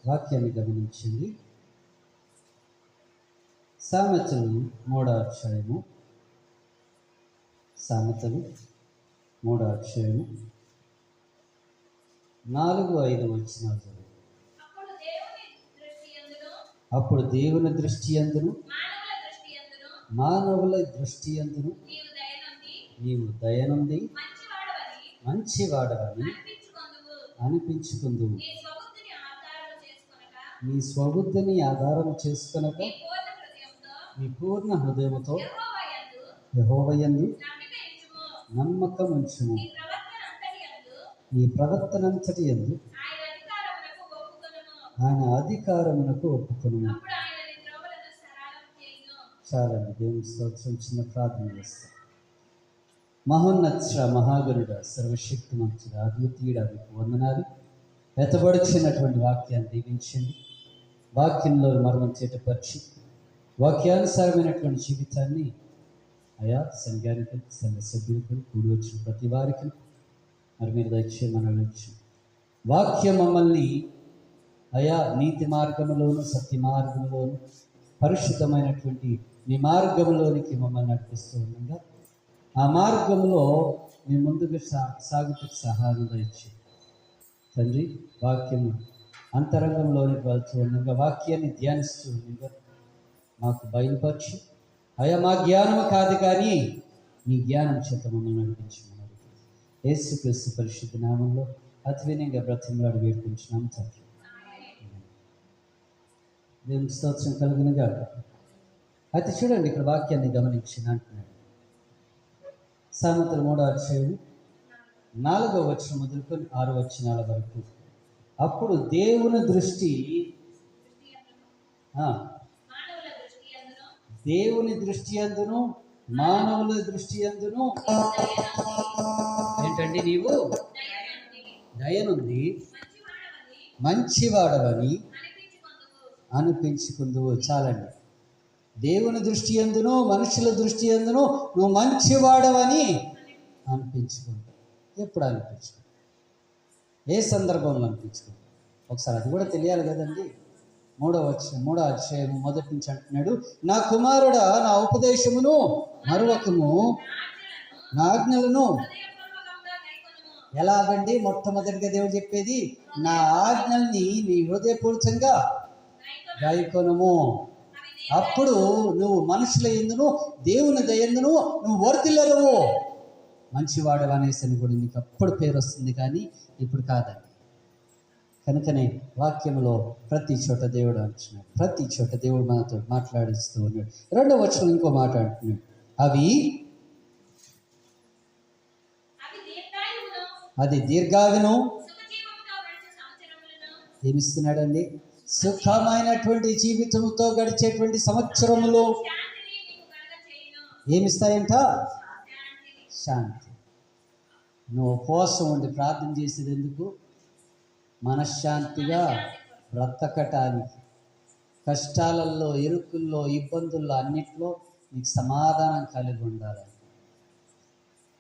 వాక్యాన్ని గమనించింది. సామెతలు 3వ అధ్యాయము, సామెతలు 3వ అధ్యాయము 4-5 వచనాలు. అప్పుడు దేవుని దృష్టి యందును మానవుల దృష్టి యందును నీవు దయనుంది మంచివాడవని అనిపించుకుందువు. నీ స్వబుద్ధిని ఆధారం చేసుకొనక నీ పూర్ణ హృదయముతో యెహోవా యందు నమ్మకం ఉంచుము. నీ ప్రవర్తనంతటి యందు ఆయన అధికారమునకు ఒప్పుకొనుము. చాలండి, దేవుని స్తోత్రం. చిన్న ప్రార్థన చేస్తాం. మహోన్నత మహాగణుడ సర్వశక్తిమంతుడ అద్వితీయుడ మీకు వందనాలు. ఎత్తబడుచున్నటువంటి వాక్యాన్ని దీవించండి. వాక్యంలో మర్మం చేటపరిచి వాక్యానుసారమైనటువంటి జీవితాన్ని అయా సంఘానికి, సంఘ సభ్యులకు, కూడి వచ్చిన ప్రతి వారికి మరి మీరు దయచేయమని వాక్యం మమ్మల్ని అయా నీతి మార్గంలోను సత్య మార్గంలోను పరిశుద్ధమైనటువంటి మీ మార్గంలోనికి మమ్మల్ని నడిపిస్తూ ఉండగా ఆ మార్గంలో మీ ముందుకు సాగుటకు సహాయం దయచేయండి తండ్రి. వాక్యం అంతరంగంలోనికి వెళ్తూ ఉండగా వాక్యాన్ని ధ్యానిస్తూ ఉండగా మాకు బయలుపరిచి అయా మా జ్ఞానము కాదు కానీ నీ జ్ఞానం చేత మమ్మల్ని నడిపించమన్నారు. యేసుక్రీస్తు పరిశుద్ధ నామంలో అతి వినయంగా బ్రతిమలాడి వేడుకుంటున్నాం తండ్రి. దేవునికి స్తోత్రం కలుగునుగా. అయితే చూడండి, ఇక్కడ వాక్యాన్ని గమనించిన అంటున్నాడు. సామెతలు 3వ అధ్యాయం 4వ వచనం మొదలుకొని 6 వచనాల వరకు. అప్పుడు దేవుని దృష్టి యందును మానవుల దృష్టి యందును ఏంటండి నీవు దయనుంది మంచివాడవని అనిపించుకుందువు. చాలండి. దేవుని దృష్టి యందును మనుషుల దృష్టి యందును నువ్వు మంచివాడవని అనిపించుకుంటావు. ఎప్పుడు అనిపించుకో? ఏ సందర్భంలో అనిపించుకో? ఒకసారి అది కూడా తెలియాలి కదండి. 3వ అధ్యాయం మొదటి నుంచి అంటున్నాడు, నా కుమారుడా నా ఉపదేశమును మరువకము, నా ఆజ్ఞలను. ఎలాగండి? మొట్టమొదటిగా దేవుడు చెప్పేది, నా ఆజ్ఞల్ని నీ హృదయపూర్వకంగా గాయకొనుము. అప్పుడు నువ్వు మనుషుల యందును దేవుని దయందును నువ్వు వర్ధిల్లెదవు. మంచివాడు అనేసి కూడా నీకు అప్పుడు పేరు వస్తుంది, కానీ ఇప్పుడు కాదండి. కనుకనే వాక్యంలో ప్రతి చోట దేవుడు అంటున్నాడు, ప్రతి చోట దేవుడు మనతో మాట్లాడిస్తూ ఉన్నాడు. 2వ వచనం ఇంకో మాట అంటున్నాడు, అది దీర్ఘాయువును ఏమిస్తున్నాడండి? సుఖమైనటువంటి జీవితంతో గడిచేటువంటి సంవత్సరములు ఏమిస్తాయంట? శాంతి. నువ్వు ఉపవాసం ఉండి ప్రార్థన చేసేది ఎందుకు? మనశ్శాంతిగా బ్రతకటానికి. కష్టాలలో, ఇరుకుల్లో, ఇబ్బందుల్లో అన్నిట్లో నీకు సమాధానం కలిగి ఉండాలి.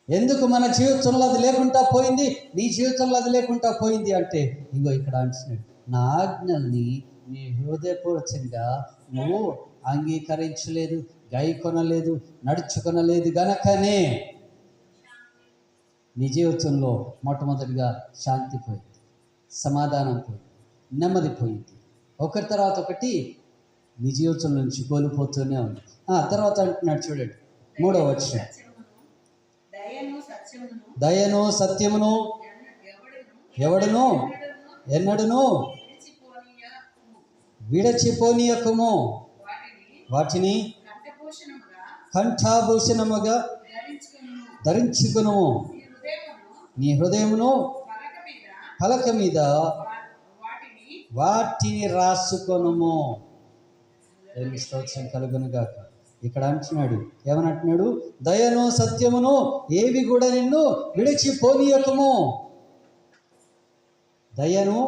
ఎందుకు మన జీవితంలో అది లేకుండా పోయింది, నీ జీవితంలో అది లేకుండా పోయింది అంటే ఇగో ఇక్కడ అంటున్నాడు, నా ఆజ్ఞల్ని నీ హృదయపూర్వకంగా నువ్వు అంగీకరించలేదు, గైకొనలేదు, నడుచుకొనలేదు గనకనే నీ జీవితంలో మొట్టమొదటిగా శాంతి పోయింది, సమాధానం పోయింది, నెమ్మది పోయింది. ఒకరి తర్వాత ఒకటి నీ జీవితం నుంచి కోల్పోతూనే ఉంది. తర్వాత అంటున్నాడు చూడండి, 3వ వచనం, దయను సత్యమును ఎవడును ఎన్నడును విడచిపోనీయకము, వాటిని కంఠాభూషణముగా ధరించుకును. నీ హృదయమును పలక మీద వాటిని రాసుకొనుము. స్తోత్రం కలుగునుగాక. ఇక్కడ అంటున్నాడు, ఏమనంటున్నాడు? దయను సత్యమును ఏవి కూడా నిన్ను విడిచిపోనీయకము. దయను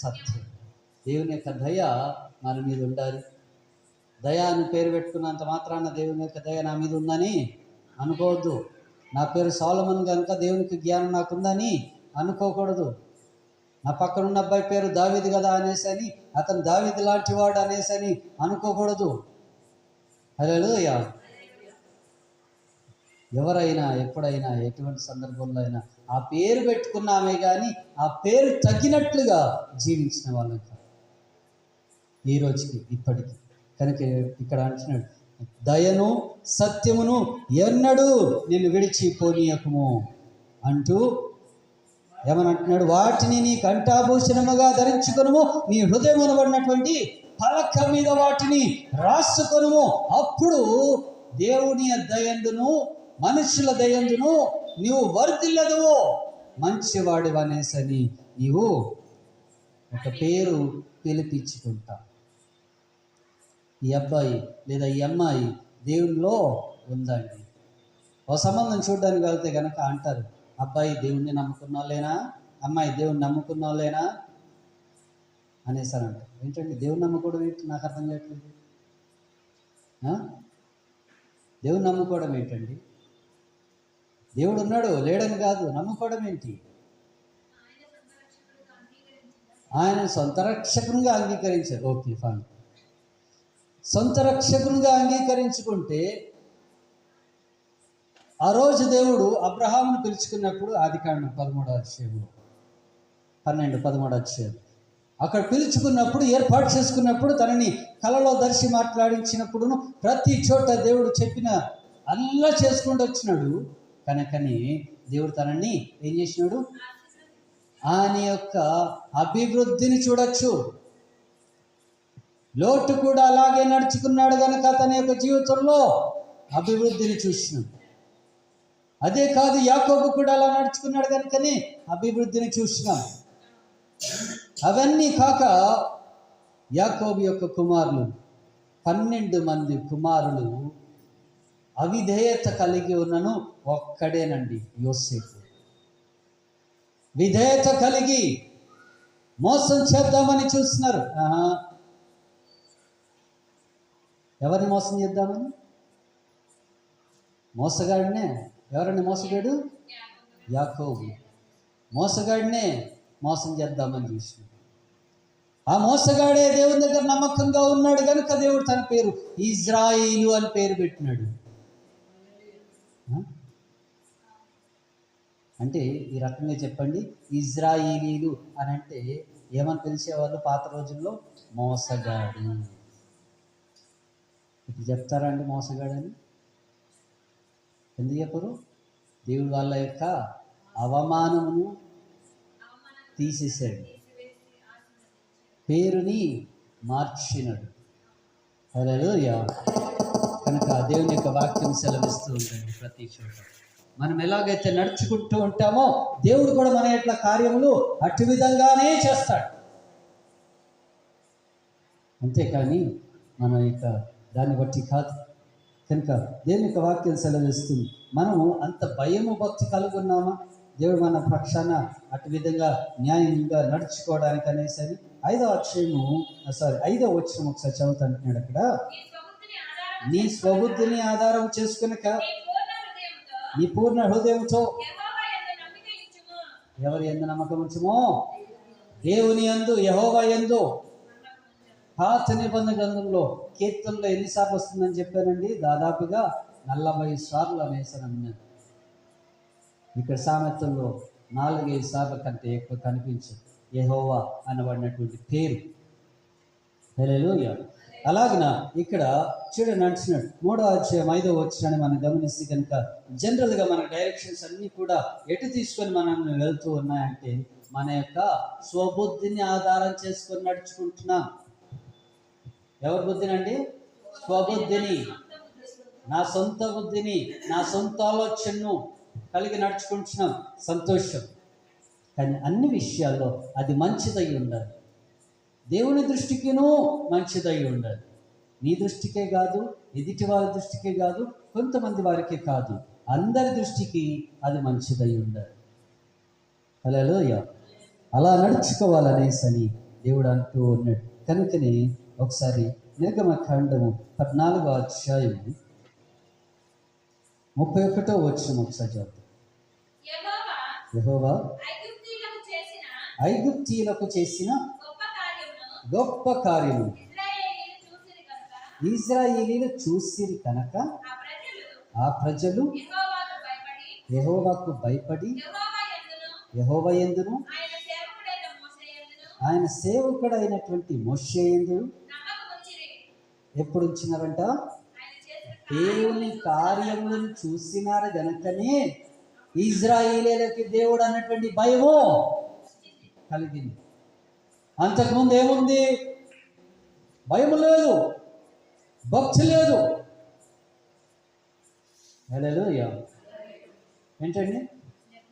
సత్యం, దేవుని యొక్క దయ మన మీద ఉండాలి. దయ అని పేరు పెట్టుకున్నంత మాత్రాన దేవుని యొక్క దయ నా మీద ఉందని అనుకోవద్దు. నా పేరు సొలొమోను కనుక దేవునికి జ్ఞానం నాకుందని అనుకోకూడదు. నా పక్కన ఉన్న అబ్బాయి పేరు దావీదు కదా అనేసని అతను దావీదు లాంటి వాడు అనేసని అనుకోకూడదు. హల్లెలూయా. ఎవరైనా ఎప్పుడైనా ఎటువంటి సందర్భంలో అయినా ఆ పేరు పెట్టుకున్నామే కానీ ఆ పేరు తగ్గినట్లుగా జీవించిన వాళ్ళం కాదు ఈ రోజుకి ఇప్పటికీ. కనుక ఇక్కడ అంటున్నాడు, దయను సత్యమును ఎన్నడూ నిన్ను విడిచిపోనీయకము అంటూ ఏమని అంటున్నాడు, వాటిని నీ కంఠాభూషణముగా ధరించుకొనుము, నీ హృదయం అనబడినటువంటి పలక మీద వాటిని రాసుకొనుము. అప్పుడు దేవుని దయందును మనుషుల దయందును నీవు వర్ధిల్లదువు, మంచివాడు అనేసని నీవు ఒక పేరు పిలిపించుకుంటా. ఈ అబ్బాయి లేదా ఈ అమ్మాయి దేవునిలో ఉందండి. ఒక సంబంధం చూడడానికి వెళ్తే కనుక అంటారు, అబ్బాయి దేవుణ్ణి నమ్ముకున్నోళ్ళేనా, అమ్మాయి దేవుణ్ణి నమ్ముకున్నోళ్ళేనా అనేసారు అంటారు. ఏంటండి దేవుని నమ్ముకోవడం ఏంటి? నాకు అర్థం కావట్లేదు. దేవుని నమ్ముకోవడం ఏంటండి? దేవుడు ఉన్నాడు లేడని కాదు, నమ్ముకోవడం ఏంటి? ఆయన సొంత రక్షకునిగా అంగీకరించారు. Okay fine. సొంత రక్షకునిగా అంగీకరించుకుంటే ఆ రోజు దేవుడు అబ్రహామును పిలుచుకున్నప్పుడు ఆదికాండం 13వ అధ్యాయంలో 12-13 అధ్యాయం అక్కడ పిలుచుకున్నప్పుడు ఏర్పాటు చేసుకున్నప్పుడు తనని కలలో దర్శి మాట్లాడించినప్పుడును ప్రతి చోట దేవుడు చెప్పిన అల్లా చేసుకుంటూ వచ్చినాడు. కనుకని దేవుడు తనని ఏం చేసినాడు, ఆయన యొక్క అభివృద్ధిని చూడొచ్చు. లోటు కూడా అలాగే నడుచుకున్నాడు కనుక తన యొక్క జీవితంలో అభివృద్ధిని చూసినాడు. అదే కాదు, యాకోబు కూడా అలా నడుచుకున్నాడు కనుకని అభివృద్ధిని చూసినాం. అవన్నీ కాక యాకోబు యొక్క కుమారులు 12 మంది కుమారులు అవిధేయత కలిగి ఉన్నను ఒక్కడేనండి, యోసేపు. విధేయత కలిగి మోసం చేద్దామని చూస్తున్నారు. ఎవరిని మోసం చేద్దామని? మోసగాడినే. ఎవరండి మోసగాడు? యాకోబు. మోసగాడినే మోసం చేద్దామని చూసినాడు. ఆ మోసగాడే దేవుని దగ్గర నమ్మకంగా ఉన్నాడు కనుక దేవుడు తన పేరు ఇజ్రాయిలు అని పేరు పెట్టినాడు. అంటే ఈ రకంగా చెప్పండి, ఇజ్రాయిలీలు అని అంటే ఏమని పిలిచేవాళ్ళు పాత రోజుల్లో? మోసగాడు. ఇప్పుడు చెప్తారా అండి మోసగాడని? ఎందుకు చెప్పరు? దేవుడు వాళ్ళ యొక్క అవమానమును తీసేసాడు, పేరుని మార్చినాడు. హల్లెలూయా. కనుక దేవుని యొక్క వాక్యం సెలవిస్తూ ఉంటుంది ప్రతి చోట. మనం ఎలాగైతే నడుచుకుంటూ ఉంటామో దేవుడు కూడా మన యొక్క కార్యములు అటు విధంగానే చేస్తాడు. అంతేకాని మన యొక్క దాన్ని బట్టి కాదు. కనుక దేవుని యొక్క వాక్యం సెలవిస్తుంది. మనము అంత భయము భక్తి కలిగి ఉన్నామా దేవుడు మన పక్షాన అటు విధంగా న్యాయంగా నడుచుకోవడానికి అనేసరి 5వ వచనం ఒకసారి చదువుతుంటున్నాడు. అక్కడ నీ స్వబుద్ధిని ఆధారం చేసుకునక నీ పూర్ణ హృదయంతో ఎవరి యందు నమ్మకం ఉంచుమో? దేవుని యందు, యెహోవా యందు. పాత నిబంధన గ్రంథంలో కీర్తనలో ఎన్నిసార్లు వస్తుందని చెప్పానండి? దాదాపుగా 40 సార్లు అనేసాను. ఇక్కడ సామెతల్లో 4-5 సార్ల కంటే ఎక్కువ కనిపించదు యెహోవా అనబడినటువంటి పేరు. హల్లెలూయా. అలాగన ఇక్కడ చూడండి అంటున్నాడు 3వ అధ్యాయం 5వ వచనాన్ని మనం గమనిస్తే కనుక జనరల్గా మన డైరెక్షన్స్ అన్నీ కూడా ఎటు తీసుకొని మనం వెళ్తూ ఉన్నాయంటే మన యొక్క స్వబుద్ధిని ఆధారం చేసుకొని నడుచుకుంటున్నాం. ఎవరి బుద్ధినండి? స్వబుద్ధిని, నా సొంత బుద్ధిని, నా సొంత ఆలోచనను కలిగి నడుచుకుంటున్నాం. సంతోషం. కానీ అన్ని విషయాల్లో అది మంచిదై ఉండాలి. దేవుని దృష్టికినూ మంచిదై ఉండాలి. నీ దృష్టికే కాదు, ఎదుటి వారి దృష్టికే కాదు, కొంతమంది వారికే కాదు, అందరి దృష్టికి అది మంచిదై ఉండాలి. హల్లెలూయా. అలా నడుచుకోవాలనేసని దేవుడు అంటూ ఉన్నాడు. కనుకనే ఒకసారి నిర్గమకాండము 14వ అధ్యాయం 31వ వచనం ఒకసారి చదువుతాం. యెహోవా ఐగుప్తీయులకు చేసిన గొప్ప కార్యమును గొప్ప కార్యము ఇశ్రాయేలీయులు చూసిరి కనుక ఇశ్రాయేలీయులు చూసిరి కనుక ఆ ప్రజలు ఆ ప్రజలు యెహోవాకు భయపడి యెహోవా యందును ఆయన సేవకుడైనటువంటి మోషే యందు ఎప్పుడు ఉంచినారంట? దేవుని కార్యములను చూసినారు గనుకనే ఇజ్రాయేలీయులకి దేవుడు అన్నటువంటి భయము కలిగింది. అంతకుముందు ఏముంది? భయము లేదు, భక్తి లేదు. హల్లెలూయా. ఏంటండి?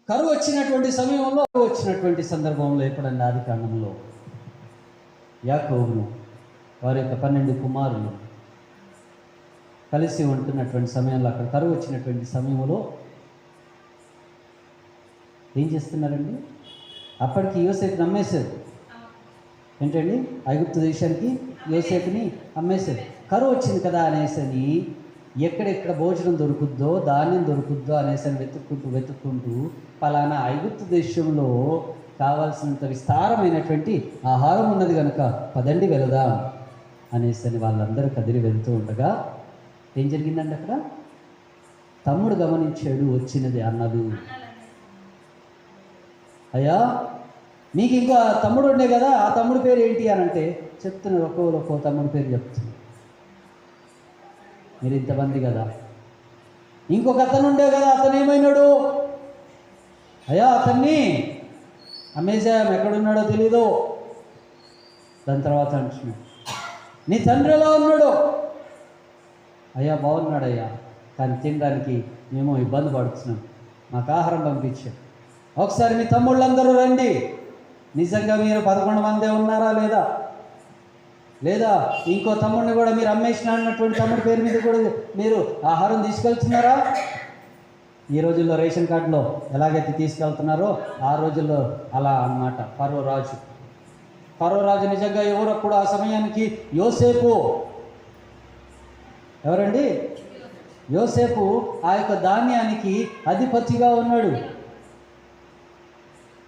కరువు వచ్చినటువంటి సందర్భంలో ఎప్పుడన్నా ఆది కాండంలో యాకోబును వారి యొక్క 12 కుమారులు కలిసి ఉంటున్నటువంటి సమయంలో, అక్కడ కరువు వచ్చినటువంటి సమయంలో ఏం చేస్తున్నారండి? అప్పటికి యోసేపుని అమ్మేశారు. ఏంటండి? ఐగుప్తు దేశానికి యోసేపుని అమ్మేశారు. కరువు వచ్చింది కదా అనేసని ఎక్కడెక్కడ భోజనం దొరుకుద్దో, ధాన్యం దొరుకుద్దో అనేసని వెతుక్కుంటూ పలానా ఐగుప్తు దేశంలో కావాల్సినంత విస్తారమైనటువంటి ఆహారం ఉన్నది కనుక పదండి వెళదాం అనేసని వాళ్ళందరూ కదిలి వెళ్తూ ఉండగా ఏం జరిగిందండి? అక్కడ తమ్ముడు గమనించాడు, వచ్చినది అన్నలు. అయ్యా, మీకు ఇంకా తమ్ముడు ఉండే కదా, ఆ తమ్ముడు పేరు ఏంటి అని అంటే చెప్తున్నారు. ఒక్కో తమ్ముడు పేరు చెప్తున్నారు. మీరు ఇంతమంది కదా, ఇంకొక అతను ఉండే కదా, అతను ఏమైనాడు? అయ్యా, అతన్ని అమ్మేశాం, ఎక్కడున్నాడో తెలీదు. దాని తర్వాత అంటున్నాడు, నీ తండ్రి ఎలా ఉన్నాడు? అయ్యా, బాగున్నాడయ్యా, కానీ తినడానికి మేము ఇబ్బంది పడుతున్నాం, మాకు ఆహారం పంపించాం. ఒకసారి మీ తమ్ముళ్ళందరూ రండి. నిజంగా మీరు 11 మందే ఉన్నారా లేదా ఇంకో తమ్ముడిని కూడా మీరు అమ్మేసిన అన్నటువంటి తమ్ముడి పేరు మీద కూడా మీరు ఆహారం తీసుకెళ్తున్నారా? ఈ రోజుల్లో రేషన్ కార్డులో ఎలాగైతే తీసుకెళ్తున్నారో ఆ రోజుల్లో అలా అన్నమాట. ఫరో రాజు నిజంగా ఎవరప్పుడు ఆ సమయానికి యోసేపు. ఎవరండి? యోసేపు ఆ యొక్క ధాన్యానికి అధిపతిగా ఉన్నాడు.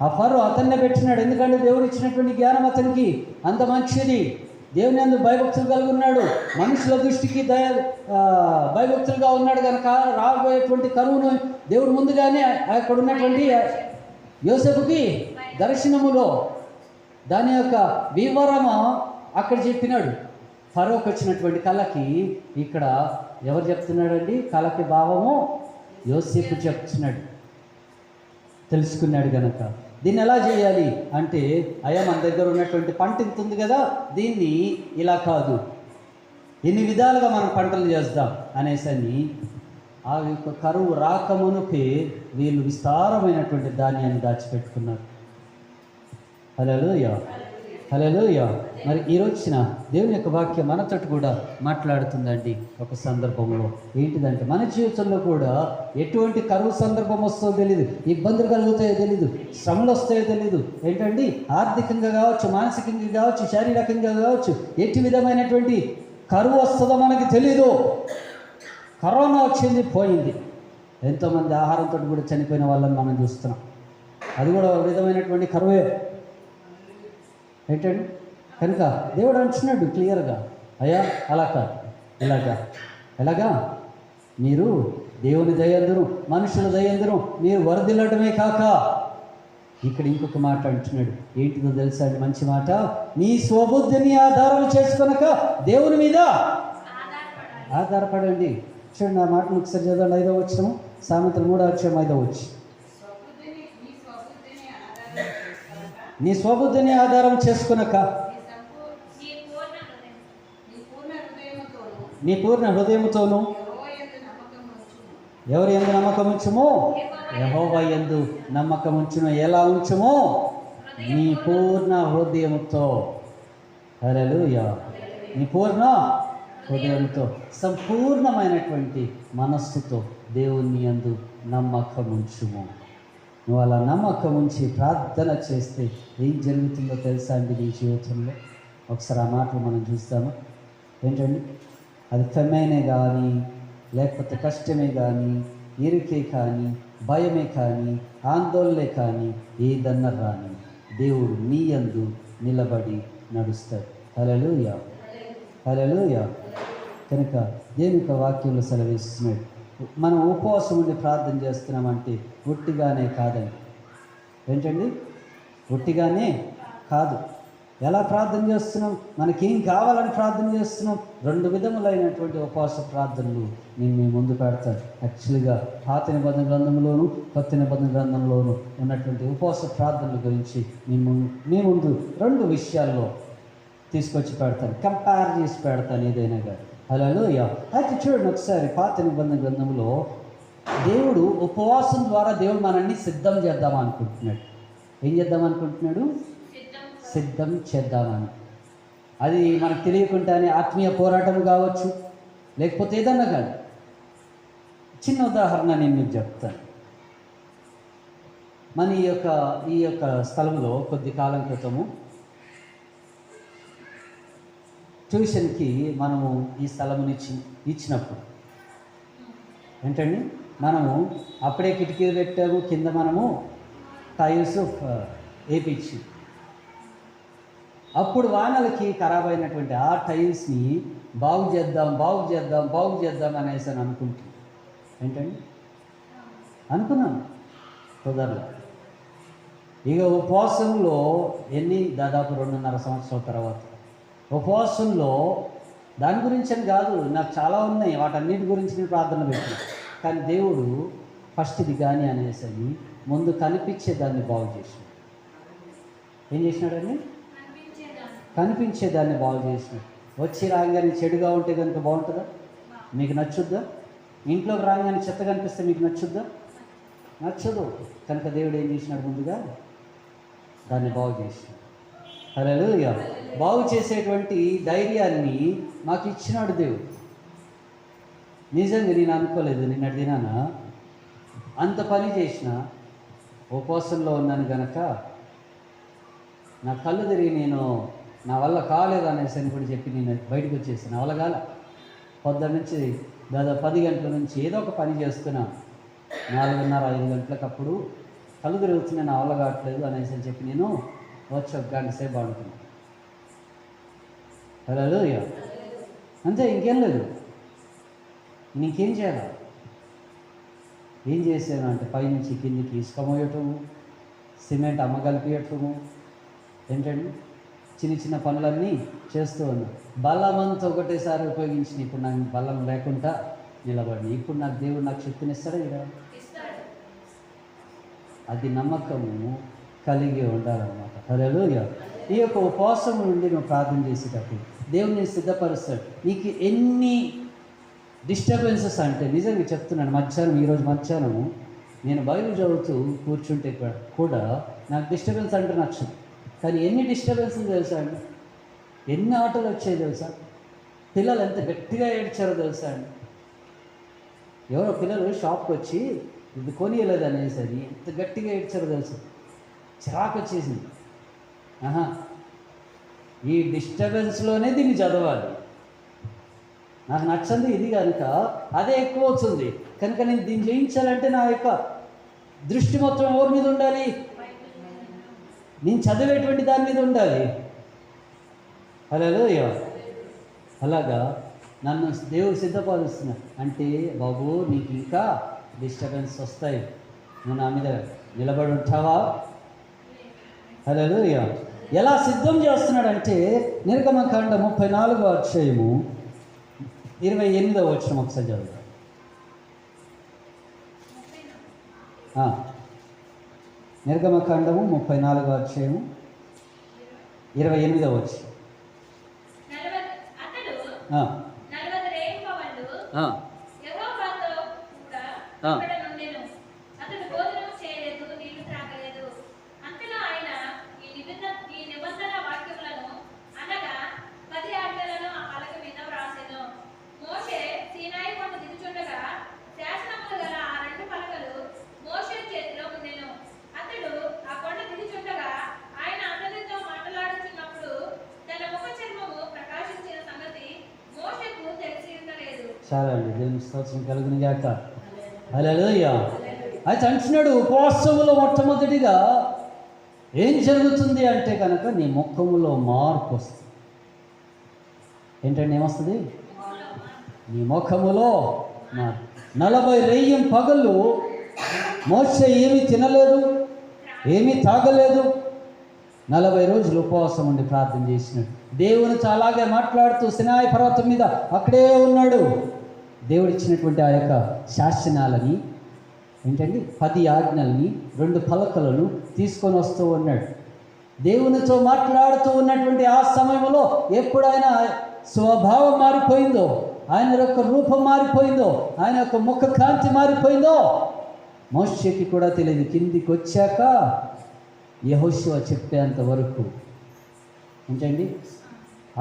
ఆ ఫరో అతన్నే పెట్టినాడు. ఎందుకంటే దేవుడు ఇచ్చినటువంటి జ్ఞానం అతనికి అంత మంచిది. దేవుని అందు భయభక్తులు కలిగి ఉన్నాడు. మనుషుల దృష్టికి భయభక్తులుగా ఉన్నాడు కనుక రాబోయేటువంటి కరువును దేవుడు ముందుగానే అక్కడ ఉన్నటువంటి యోసేపుకి దర్శనములో దాని యొక్క వివరము అక్కడ చెప్పినాడు. ఫరోకి వచ్చినటువంటి కళకి ఇక్కడ ఎవరు చెప్తున్నాడండి? కళకి భావము యోసేపు చెప్తున్నాడు. తెలుసుకున్నాడు కనుక దీన్ని ఎలా చేయాలి అంటే, అయ్యా, మన దగ్గర ఉన్నటువంటి పంట ఇంత ఉంది కదా, దీన్ని ఇలా కాదు, ఎన్ని విధాలుగా మనం పంటలు చేద్దాం అనేసని ఆ యొక్క కరువు రాకమునుపే వీళ్ళు విస్తారమైనటువంటి ధాన్యాన్ని దాచిపెట్టుకున్నారు. హల్లెలూయా, హల్లెలూయా. మరి ఈరోజున దేవుని యొక్క వాక్యం మనతోటి కూడా మాట్లాడుతుందండి. ఒక సందర్భంలో ఏంటిదంటే, మన జీవితంలో కూడా ఎటువంటి కరువు సందర్భం వస్తుందో తెలీదు, ఇబ్బందులు కలుగుతాయో తెలీదు, శ్రమలు వస్తాయో తెలీదు. ఏంటండి? ఆర్థికంగా కావచ్చు, మానసికంగా కావచ్చు, శారీరకంగా కావచ్చు, ఎట్టి విధమైనటువంటి కరువు వస్తుందో మనకి తెలీదు. కరోనా వచ్చింది, పోయింది. ఎంతోమంది ఆహారంతో కూడా చనిపోయిన వాళ్ళని మనం చూస్తున్నాం. అది కూడా ఒక విధమైనటువంటి కరువే. ఏంటండి? కనుక దేవుడు అంటున్నాడు క్లియర్గా, అయ్యా, అలా కాదు, ఎలాగా మీరు దేవుని దయందును మనుషుల దయందును మీరు వరదిల్లడమే కాక, ఇక్కడ ఇంకొక మాట అంటున్నాడు. ఏంటిదో తెలుసా అండి? మంచి మాట. నీ స్వబుద్ధిని ఆధారం చేసుకొనక దేవుని మీద ఆధారపడండి. చూడండి, ఆ మాటను ఒకసారి చదవండి. 5వ వచనం, సామెతలు 3వ అధ్యాయం 5వ వచనం. నీ స్వబుద్ధిని ఆధారం చేసుకునక నీ పూర్ణ హృదయముతోను ఎవరి యందు నమ్మకం ఉంచుమో, యెహోవా యందు నమ్మకం ఉంచును. ఎలా ఉంచుమో? నీ పూర్ణ హృదయముతో. హల్లెలూయా. నీ పూర్ణ హృదయంతో, సంపూర్ణమైనటువంటి మనస్సుతో దేవుని యందు నమ్మకం ఉంచుము. నువ్వు అలా నమ్మకం ఉంచి ప్రార్థన చేస్తే ఏం జరుగుతుందో తెలుసా అండి నీ జీవితంలో? ఒకసారి ఆ మాటలు మనం చూస్తాము. ఏంటండి? అది ఫెమైనే కానీ, లేకపోతే కష్టమే కానీ, ఇరుకే కానీ, భయమే కానీ, ఆందోళనే కానీ, ఏదన్నా రాని దేవుడు నీ యందు నిలబడి నడుస్తాడు. హల్లెలూయా, హల్లెలూయా. కనుక దేవుని యొక్క వాక్యంలో సెలవిస్తున్నాడు, మనం ఉపవాసం ఉండి ప్రార్థన చేస్తున్నామంటే ఒట్టిగానే కాదండి. ఏంటండి? ఒట్టిగానే కాదు. ఎలా ప్రార్థన చేస్తున్నాం? మనకేం కావాలని ప్రార్థన చేస్తున్నాం? 2 విధములైనటువంటి ఉపవాస ప్రార్థనలు నేను మీ ముందు పెడతాను. యాక్చువల్గా పాత నిబంధన గ్రంథంలోను కొత్త నిబంధన గ్రంథంలోను ఉన్నటువంటి ఉపవాస ప్రార్థనల గురించి మీ ముందు 2 విషయాల్లో తీసుకొచ్చి పెడతాను, కంపేర్ చేసి పెడతాను ఏదైనా కానీ. హల్లెలూయా. అయితే చూడండి ఒకసారి, పాత నిబంధన గ్రంథంలో దేవుడు ఉపవాసం ద్వారా దేవుడు మనల్ని సిద్ధం చేద్దాం అనుకుంటున్నాడు. ఏం చేద్దాం అనుకుంటున్నాడు? సిద్ధం చేద్దామని. అది మనకు తెలియకుండానే ఆత్మీయ పోరాటం కావచ్చు, లేకపోతే ఏదన్నా కానీ. చిన్న ఉదాహరణ నేను మీకు చెప్తాను. మన ఈ యొక్క స్థలంలో కొద్ది కాలం క్రితము ట్యూషన్కి మనము ఈ స్థలముని ఇచ్చినప్పుడు ఏంటండి, మనము అప్పుడే కిటికీలు పెట్టాము, కింద మనము టైల్స్ వేపించి, అప్పుడు వానలకి ఖరాబ్ అయినటువంటి ఆ టైల్స్ని బాగు చేద్దాం అనేసి అని అనుకుంటున్నాం. ఏంటండి, అనుకున్నాను కుదరలే. ఇక ఉపవాసంలో దాదాపు 2.5 సంవత్సరాల తర్వాత ఉపవాసంలో దాని గురించి అని కాదు, నాకు చాలా ఉన్నాయి, వాటన్నిటి గురించి నేను ప్రార్థన పెట్టాను. కానీ దేవుడు ఫస్ట్ ఇది కానీ అనేసి అని ముందు కనిపించేదాన్ని బాగు చేసినాడు. ఏం చేసినాడండి? కనిపించేదాన్ని బాగు చేసినాడు. వచ్చి రాగానే చెడుగా ఉంటే కనుక బాగుంటుందా? మీకు నచ్చుద్దా? ఇంట్లోకి రాగానే చెత్త కనిపిస్తే మీకు నచ్చుద్దా? నచ్చదు. కనుక దేవుడు ఏం చేసినాడు? ముందుగా దాన్ని బాగు చేసినాడు. హల్లెలూయా. బాగు చేసేటువంటి ధైర్యాన్ని మాకు ఇచ్చినాడు దేవుడు. నిజంగా నేను అనుకోలేదు, నిన్నటి దినాన అంత పని చేసిన ఉపవాసంలో ఉన్నాను కనుక నా కళ్ళు తిరిగి నా వల్ల కాలేదు అనేసి అని కూడా చెప్పి నేను బయటకు వచ్చేసాను. నా వల్ల కాలే. పొద్దున్న నుంచి దాదాపు 10 గంటల నుంచి ఏదో ఒక పని చేస్తున్నా. 4:30-5 గంటలకు అప్పుడు కళ్ళు తిరుగుతున్నా, నా వల్ల కావట్లేదు అనేసి అని చెప్పి నేను వచ్చి 1 గంట సేపు ఆడుకున్నాను. హల్లెలూయా. అంతే, ఇంకేం లేదు. నీకేం చేయాలి? ఏం చేశాను అంటే పైనుంచి కిందికి ఇసుక మోయటము, సిమెంట్ అమ్మగలిపియటము, ఏంటండి చిన్న పనులన్నీ చేస్తూ ఉన్నాను. బలమంతా ఒకటేసారి ఉపయోగించిన. ఇప్పుడు నాకు బలం లేకుండా నిలబడి, ఇప్పుడు నాకు దేవుడు నాకు శక్తినిస్తాడా? ఇలా అది నమ్మకము కలిగి ఉండాలన్నమాట. హల్లెలూయా. ఈ యొక్క ఉపవాసం నుండి నువ్వు ప్రార్థన చేసేటప్పుడు దేవుడిని సిద్ధపరుస్తాడు. నీకు ఎన్ని డిస్టర్బెన్సెస్ అంటే నిజంగా చెప్తున్నాను, ఈరోజు మధ్యాహ్నం నేను బైబిల్ చదువుతూ కూర్చుంటే కూడా నాకు డిస్టర్బెన్స్ అంటే నచ్చదు. కానీ ఎన్ని డిస్టర్బెన్స్లు తెలుసా అండి? ఎన్ని ఆటలు వచ్చాయి తెలుసా? పిల్లలు ఎంత గట్టిగా ఏడ్చారో తెలుసా అండి? ఎవరో పిల్లలు షాప్కి వచ్చి ఇది కొనియలేదు అనేసి అని ఎంత గట్టిగా ఏడ్చారో తెలుసా? చిరాకు వచ్చేసింది. ఈ డిస్టర్బెన్స్లోనే దీన్ని చదవాలి. నాకు నచ్చంది ఇది కనుక అదే ఎక్కువ అవుతుంది. కనుక నేను దీన్ని జయించాలంటే నా యొక్క దృష్టి మొత్తం ఎవరి మీద ఉండాలి? నేను చదివేటువంటి దాని మీద ఉండాలి. హల్లెలూయా. అలాగా నన్ను దేవుడు సిద్ధపరుస్తున్నా అంటే, బాబు నీకు ఇంకా డిస్టర్బెన్స్ వస్తాయి, నువ్వు నా మీద నిలబడి ఉంటావా? హల్లెలూయా. ఎలా సిద్ధం చేస్తున్నాడంటే నిర్గమకాండ 34వ అధ్యాయము 28వ వచనం ఒకసారి చదువుతాం. నిర్గమకాండము 34వ అధ్యాయము 28వ వచనం. చాలా అండి, దేవుని స్తోత్రం కలుగును గాక. హల్లెలూయా. అయితే అంటున్నాడు ఉపవాసములో మొట్టమొదటిగా ఏం జరుగుతుంది అంటే కనుక నీ ముఖములో మార్పు వస్తుంది. ఏంటంటే ఏమొస్తుంది? నీ ముఖములో మార్పు. 40 రెయ్యం పగళ్ళు మోషే ఏమీ తినలేదు, ఏమీ తాగలేదు. 40 రోజులు ఉపవాసం ఉండి ప్రార్థన చేసినాడు. దేవునితో అలాగే మాట్లాడుతూ సినాయి పర్వతం మీద అక్కడే ఉన్నాడు. దేవుడు ఇచ్చినటువంటి ఆ యొక్క శాసనాలని ఏంటండి 10 ఆజ్ఞల్ని 2 పలకలను తీసుకొని వస్తూ ఉన్నాడు. దేవునితో మాట్లాడుతూ ఉన్నటువంటి ఆ సమయంలో ఎప్పుడైనా స్వభావం మారిపోయిందో, ఆయన యొక్క రూపం మారిపోయిందో, ఆయన యొక్క ముఖ కాంతి మారిపోయిందో మోషేకి కూడా తెలియదు. కిందికి వచ్చాక యెహోషువ చెప్పేంత వరకు ఏంటండి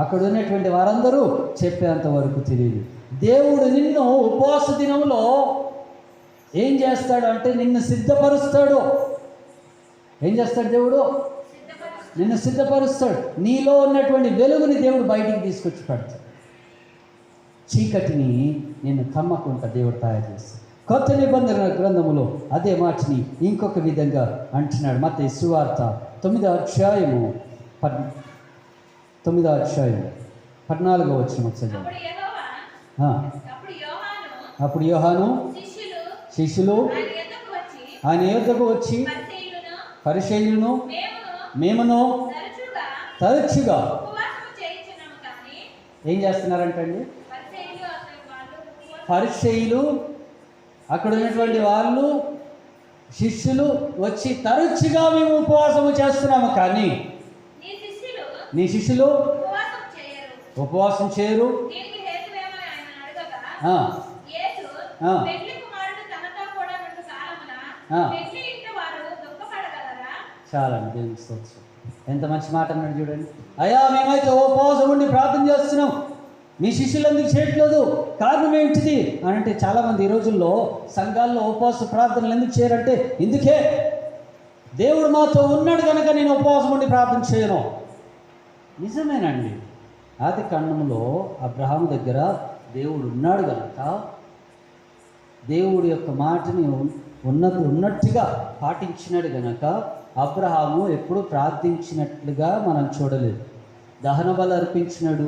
అక్కడ ఉన్నటువంటి వారందరూ చెప్పేంత వరకు తెలియదు. దేవుడు నిన్ను ఉపవాస దినంలో ఏం చేస్తాడు అంటే నిన్ను సిద్ధపరుస్తాడు. ఏం చేస్తాడు దేవుడు? నిన్ను సిద్ధపరుస్తాడు. నీలో ఉన్నటువంటి వెలుగుని దేవుడు బయటికి తీసుకొచ్చి పెడతాడు. చీకటిని నిన్ను కమ్మకుండా దేవుడు తయారు చేస్తాడు. కొత్త నిబంధన గ్రంథములో అదే మాటని ఇంకొక విధంగా అంటున్నాడు. మత్తయి సువార్త 9వ అధ్యాయము 14వ వచనం ఒకసారి. అప్పుడు యోహాను శిష్యులు ఆయన యొద్దకు వచ్చి పరిసయ్యులను మేమును తరచుగా ఏం చేస్తున్నారంటండి? పరిసయ్యులు అక్కడ ఉన్నటువంటి వాళ్ళు శిష్యులు వచ్చి తరచుగా మేము ఉపవాసము చేస్తున్నాము, కానీ నీ శిష్యులు ఉపవాసం చేయరు. చాలా దేవుని స్తోత్రం. ఎంత మంచి మాట అన్నాడు చూడండి. అయ్యా మేమైతే ఉపవాసం ఉండి ప్రార్థన చేస్తున్నాం, మీ శిష్యులు ఎందుకు చేయట్లేదు? కారణం ఏంటిది అని అంటే చాలామంది ఈ రోజుల్లో సంఘాల్లో ఉపవాస ప్రార్థనలు ఎందుకు చేయరంటే, ఇందుకే దేవుడు మాతో ఉన్నాడు కనుక నేను ఉపవాసం ఉండి ప్రార్థన చేయను. నిజమేనండి. ఆది కాండములో అబ్రహాము దగ్గర దేవుడు ఉన్నాడు కనుక దేవుడి యొక్క మాటని ఉన్నట్టుగా పాటించినాడు కనుక అబ్రహాము ఎప్పుడు ప్రార్థించినట్లుగా మనం చూడలేదు. దహన బలి అర్పించినాడు,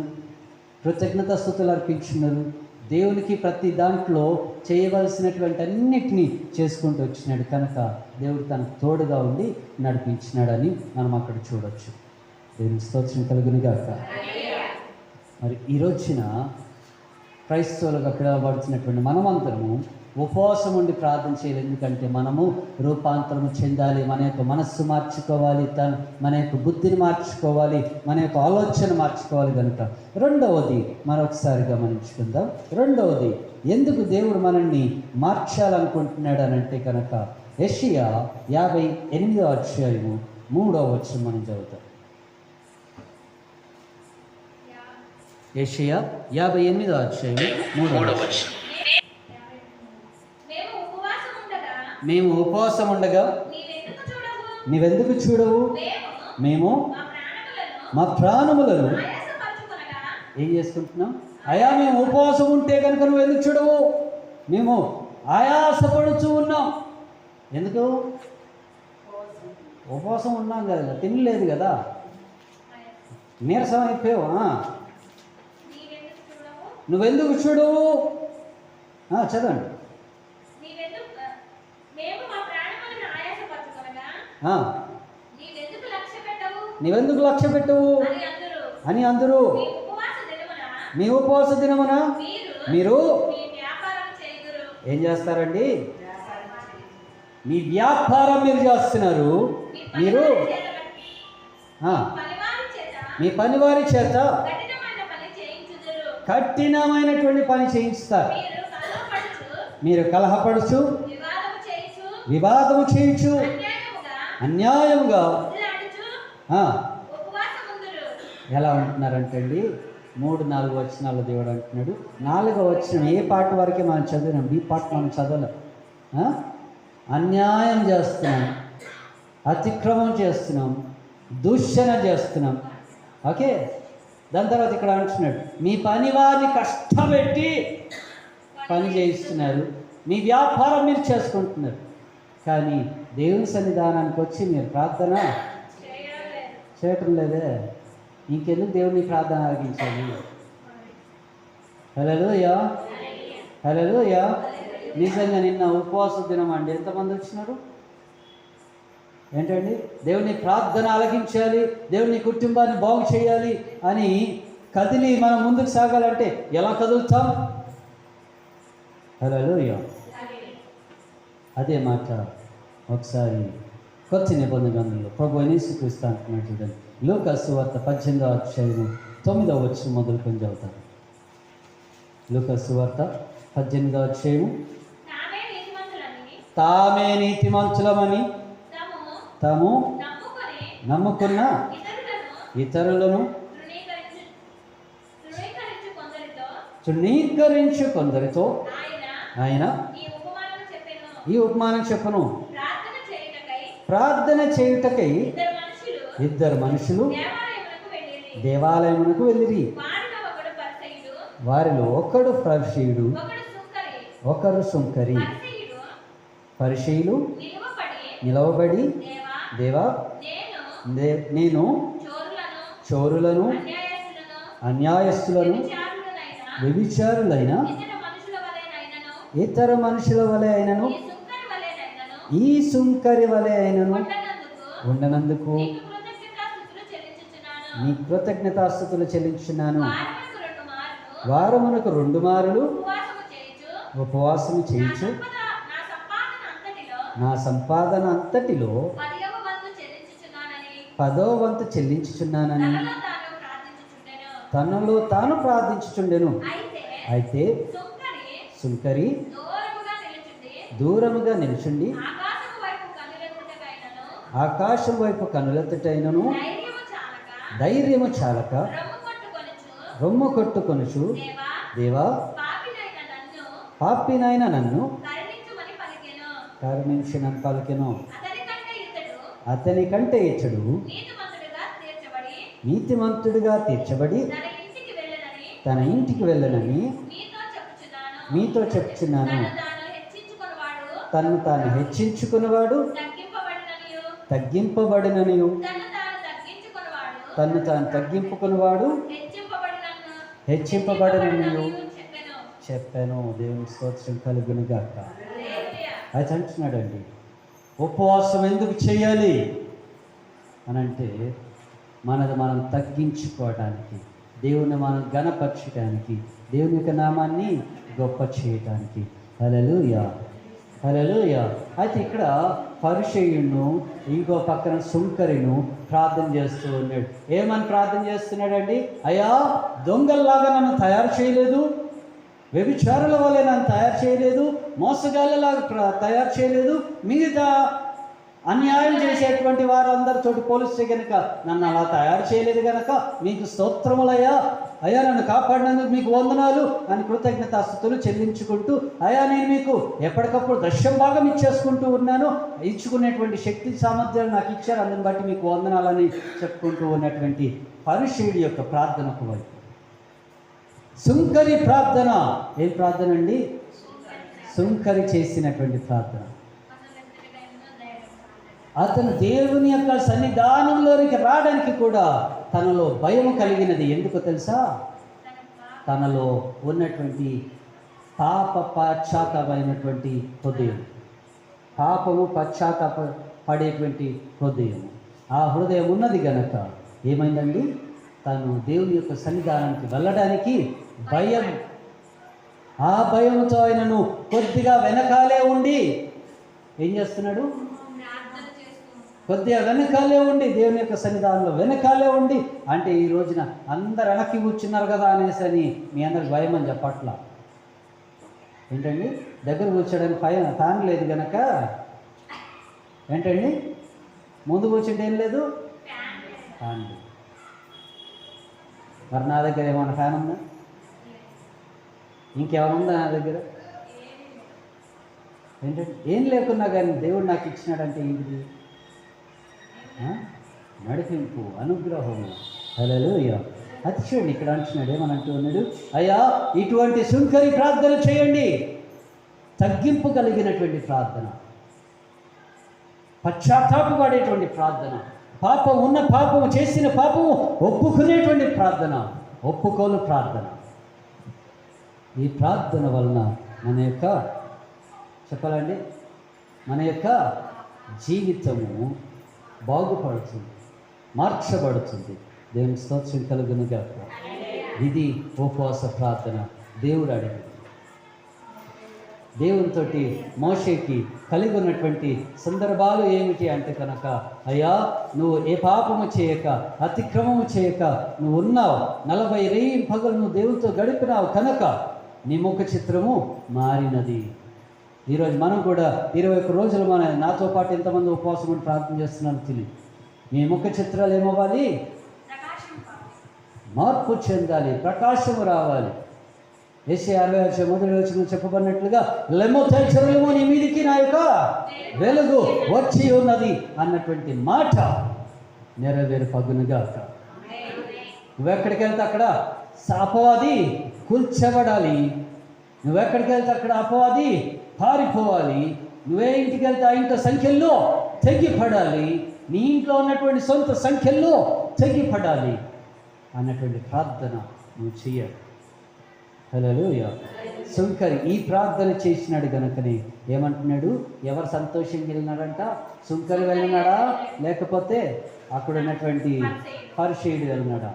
కృతజ్ఞతాస్తుతులు అర్పించినాడు, దేవునికి ప్రతి దాంట్లో చేయవలసినటువంటి అన్నిటినీ చేసుకుంటూ వచ్చినాడు కనుక దేవుడు తనకు తోడుగా ఉండి నడిపించినాడని మనం అక్కడ చూడవచ్చు. దేవుని స్తోత్రం కలుగునుగాక. మరి ఈ రోజున క్రైస్తవులుగా పిలువబడుతున్నటువంటి మనమందరము ఉపవాసం ఉండి ప్రార్థన చేయాలి. ఎందుకంటే మనము రూపాంతరము చెందాలి, మన యొక్క మనస్సు మార్చుకోవాలి, మన యొక్క బుద్ధిని మార్చుకోవాలి, మన యొక్క ఆలోచన మార్చుకోవాలి కనుక. రెండవది మరొకసారి గమనించుకుందాం. రెండవది ఎందుకు దేవుడు మనల్ని మార్చాలనుకుంటున్నాడు అని అంటే కనుక యెషయా 58వ అధ్యాయము 3వ వచనం మనం చదువుతాం. యెషయా 58వ అధ్యాయము 3వ వచనం. మేము ఉపవాసం ఉండగా నీవెందుకు చూడవు? మేము మా ప్రాణములను ఏం చేసుకుంటున్నాం? అయా మేము ఉపవాసం ఉంటే కనుక నువ్వు ఎందుకు చూడవు? మేము ఆయాసపడుచూ ఉన్నాం. ఎందుకు ఉపవాసం ఉన్నాం కదా, తినలేదు కదా, నీరసం అయిపోయావు. నువ్వెందుకు చూడవు? చదవండి. నీవెందుకు లక్ష్య పెట్టవు అని అందరూ మీ ఉపవాస దినమున మీరు ఏం చేస్తారండి? మీ వ్యాపారం మీరు చేస్తున్నారు. మీరు మీ పనివారి చేత కఠినమైనటువంటి పని చేయిస్తారు. మీరు కలహపడుచు వివాదము చేయించు అన్యాయంగా ఎలా ఉంటున్నారంటే అండి 3-4 వచనాలు దేవుడు అంటున్నాడు. 4వ వచనం ఏ పాట వరకే మనం చదివినాం, ఈ పాట మనం చదవలేం. అన్యాయం చేస్తున్నాం, అతిక్రమం చేస్తున్నాం, దూషణ చేస్తున్నాం. ఓకే, దాని తర్వాత ఇక్కడ అంటున్నాడు మీ పని వారిని కష్టపెట్టి పని చేయిస్తున్నారు, మీ వ్యాపారం మీరు చేసుకుంటున్నారు, కానీ దేవుని సన్నిధానానికి వచ్చి మీరు ప్రార్థన చేయటం లేదే, ఇంకెందుకు దేవుని ప్రార్థన ఆలకించాలి? హల్లెలూయా, హల్లెలూయా. నిజంగా నిన్న ఉపవాస దినం అండి, ఎంతమంది వచ్చినారు? ఏంటండి, దేవుని ప్రార్థన ఆలకించాలి, దేవుని కుటుంబాన్ని బాగు చేయాలి అని కదిలి మనం ముందుకు సాగాలంటే ఎలా కదులుతాం? హల్లెలూయా. అదే మాట ఒకసారి కొత్త నిబంధనలో ప్రభు యేసుక్రీస్తు అంటున్నాడు చూడండి. లూకా సువార్త 18వ అధ్యాయము 9వ వచనం మొదలుకొని చదువుతారు. లూకా సువార్త 18వ అధ్యాయము. తామే నీతిమంతులమని తాము నమ్ముకున్న ఇతరులను తృణీకరించు కొందరితో ఆయన ఈ ఉపమానం చెప్పను. ప్రార్థన చేయుటకై ఇద్దరు మనుషులు దేవాలయమునకు వెళ్ళిరి. వారిలో ఒకడు ఫరిసీయుడు, ఒకరు సుంకరి. పరిసయ్యులు నిలవబడి, దేవా, నేను చోరులను, అన్యాయస్తులను, వ్యభిచారులైన ఇతర మనుషుల వలె అయినను, ఈ సుంకరి వలె అయినను ఉండనందుకు నీ కృతజ్ఞతాస్తుతులు చెల్లించున్నాను. వారమునకు 2 మారులు ఉపవాసము చేయించు, నా సంపాదన అంతటిలో 10వ వంతు చెల్లించుచున్నానని తనలో తాను ప్రార్థించుచుండెను. అయితే సుంకరి దూరముగా నిలుచుండి ఆకాశం వైపు కనులెత్తుటైనను ధైర్యము చాలక రొమ్ము కొట్టుకొనుచు, దేవా, పాపినైన నన్ను కరుణించినని పలికెను. అతని కంటే ఇతడు నీతిమంతుడిగా తీర్చబడి తన ఇంటికి వెళ్ళనని మీతో చెప్తున్నాను. తను తాను హెచ్చించుకునేవాడు తగ్గింపబడిననియు, తను తాను తగ్గింపుకునేవాడు హెచ్చింపబడిననియు చెప్పాను. దేవుని స్తోత్రం కలుగును గాక. అయితే అంటున్నాడండి, ఉపవాసం ఎందుకు చేయాలి అని అంటే మనది మనం తగ్గించుకోవడానికి, దేవుని మనం ఘనపరచడానికి, దేవుని యొక్క నామాన్ని గొప్ప చేయటానికి. హల్లెలూయా, హల్లెలూయా. అయితే ఇక్కడ పరిసయ్యును, ఇంకో పక్కన సుంకరిను ప్రార్థన చేస్తూ ఉన్నాడు. ఏమని ప్రార్థన చేస్తున్నాడండి? అయ్యా, దొంగల్లాగా నన్ను తయారు చేయలేదు, వ్యభిచారుల వల్లే నన్ను తయారు చేయలేదు, మోసగాళ్ళలాగా తయారు చేయలేదు, మిగతా అన్యాయం చేసేటువంటి వారందరితో పోలిస్తే కనుక నన్ను అలా తయారు చేయలేదు కనుక మీకు స్తోత్రములయ్యా, అయ్యా నన్ను కాపాడినందుకు మీకు వందనాలు అని కృతజ్ఞతాస్తుతులు చెల్లించుకుంటూ, అయ్యా నేను మీకు ఎప్పటికప్పుడు దశం భాగం ఇచ్చేసుకుంటూ ఉన్నాను, ఇచ్చుకునేటువంటి శక్తి సామర్థ్యాలు నాకు ఇచ్చారు, అందుని బట్టి మీకు వందనాలని చెప్పుకుంటూ ఉన్నటువంటి పరిసయ్యుడి యొక్క ప్రార్థనకు వైపు సుంకరి ప్రార్థన. ఏం ప్రార్థన అండి? సుంకరి చేసినటువంటి ప్రార్థన. అతను దేవుని యొక్క సన్నిధానంలోనికి రావడానికి కూడా తనలో భయం కలిగినది. ఎందుకో తెలుసా? తనలో ఉన్నటువంటి పాప పశ్చాత్తాపమైనటువంటి హృదయం, పాపము పశ్చాత్తాప పడేటువంటి హృదయం. ఆ హృదయం ఉన్నది గనక ఏమైందండి? తను దేవుని యొక్క సన్నిధానానికి వెళ్ళడానికి భయం. ఆ భయంతో ఆయనను కొద్దిగా వెనకాలే ఉండి ఏం చేస్తున్నాడు? కొద్దిగా వెనకాలే ఉండి, దేవుని యొక్క సన్నిధానంలో వెనకాలే ఉండి, అంటే ఈ రోజున అందరు వెనక్కి కూర్చున్నారు కదా అనేసి అని మీ అందరికి భయం అని చెప్పట్లా. ఏంటండి, దగ్గర కూర్చోడానికి ఫ్యాన్ లేదు కనుక ఏంటండి, ముందు కూర్చుంటే ఏం లేదు, ఫ్యాన్ లేదు. మరి నా దగ్గర ఏమన్నా ఫ్యాన్ ఉందా? ఇంకేమైనా ఉందా నా దగ్గర? ఏంటంటే ఏం లేకున్నా కానీ దేవుడు నాకు ఇచ్చినాడంటే ఏంటిది? నడిపింపు, అనుగ్రహము. హల్లెలూయా. అతిశయుడు ఇక్కడ అంటున్నాడు, ఏమని అంటూ ఉన్నాడు? అయ్యా, ఇటువంటి సుంకరి ప్రార్థన చేయండి, తగ్గింపు కలిగినటువంటి ప్రార్థన, పశ్చాత్తాపపడేటువంటి ప్రార్థన, పాపం ఉన్న పాపము, చేసిన పాపము ఒప్పుకునేటువంటి ప్రార్థన, ఒప్పుకోలు ప్రార్థన. ఈ ప్రార్థన వలన మన యొక్క చెప్పాలండి మన యొక్క జీవితము బాగుపడుతుంది, మార్చబడుతుంది. దేవుని స్తోత్రం కలుగును గాక. ఇది ఉపవాస ప్రార్థన. దేవుడు అడిగింది. దేవునితోటి మోషేకి కలిగి ఉన్నటువంటి సందర్భాలు ఏమిటి అంటే కనుక, అయ్యా నువ్వు ఏ పాపము చేయక, అతిక్రమము చేయక నువ్వు ఉన్నావు, 40 రేయి పగలు నువ్వు దేవునితో గడిపినావు కనుక నీ ముఖ చిత్రము మారినది. ఈరోజు మనం కూడా 21 రోజులు నాతో పాటు ఎంతమంది ఉపవాసం ఉండి ప్రార్థన చేస్తున్నాను తెలియదు. మీ ముఖ చిత్రాలు ఏమవ్వాలి? మార్పు చెందాలి, ప్రకాశము రావాలి. యెషయా 60:1 చెప్పబడినట్లుగా లెమ్ము తెచ్చరులేమో నీ మీదికి నా యొక్క వెలుగు వచ్చి ఉన్నది అన్నటువంటి మాట నెరవేరు పగునుగా. నువ్వెక్కడికి వెళ్తే అక్కడ అపవాది కూల్చబడాలి. నువ్వెక్కడికి వెళ్తే అక్కడ అపవాది పారిపోవాలి. నువ్వే ఇంటికి వెళ్తే ఆ ఇంట్లో సంఖ్యల్లో తెగిపడాలి. నీ ఇంట్లో ఉన్నటువంటి సొంత సంఖ్యల్లో తెగిపడాలి అన్నటువంటి ప్రార్థన నువ్వు చెయ్యాలి. హల్లెలూయా. సుంకరి ఈ ప్రార్థన చేసినాడు గనుకనే ఏమంటున్నాడు? ఎవరు సంతోషంగా వెళ్ళినాడంట? సుంకరి వెళ్ళినాడా, లేకపోతే అక్కడ ఉన్నటువంటి పరిసయ్యుడు వెళ్ళినాడా?